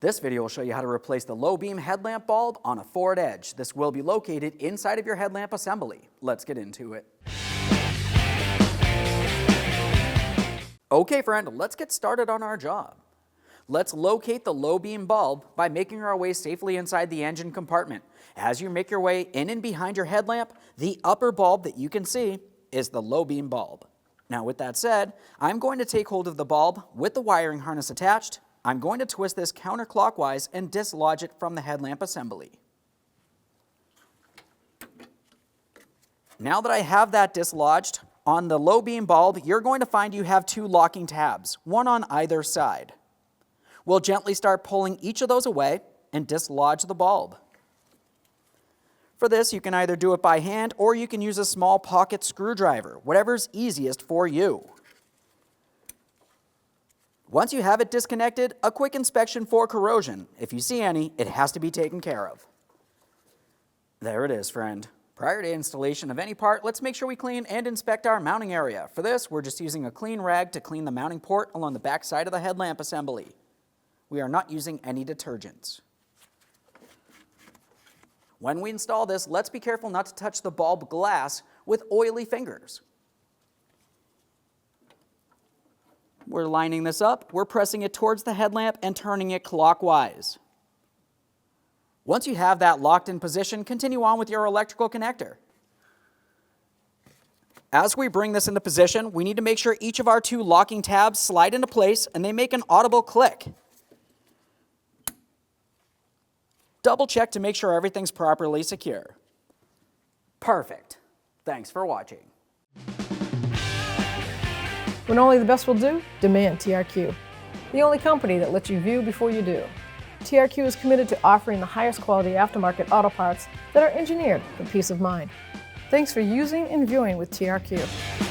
This video will show you how to replace the low beam headlamp bulb on a Ford Edge. This will be located inside of your headlamp assembly. Let's get into it. Okay friend, let's get started on our job. Let's locate the low beam bulb by making our way safely inside the engine compartment. As you make your way in and behind your headlamp, the upper bulb that you can see is the low beam bulb. Now with that said, I'm going to take hold of the bulb with the wiring harness attached. I'm going to twist this counterclockwise and dislodge it from the headlamp assembly. Now that I have that dislodged, on the low beam bulb, you're going to find you have two locking tabs, one on either side. We'll gently start pulling each of those away and dislodge the bulb. For this, you can either do it by hand or you can use a small pocket screwdriver, whatever's easiest for you. Once you have it disconnected, a quick inspection for corrosion. If you see any, it has to be taken care of. There it is, friend. Prior to installation of any part, let's make sure we clean and inspect our mounting area. For this, we're just using a clean rag to clean the mounting port along the back side of the headlamp assembly. We are not using any detergents. When we install this, let's be careful not to touch the bulb glass with oily fingers. We're lining this up, we're pressing it towards the headlamp and turning it clockwise. Once you have that locked in position, continue on with your electrical connector. As we bring this into position, we need to make sure each of our two locking tabs slide into place and they make an audible click. Double check to make sure everything's properly secure. Perfect. Thanks for watching. When only the best will do, demand TRQ. The only company that lets you view before you do. TRQ is committed to offering the highest quality aftermarket auto parts that are engineered for peace of mind. Thanks for using and viewing with TRQ.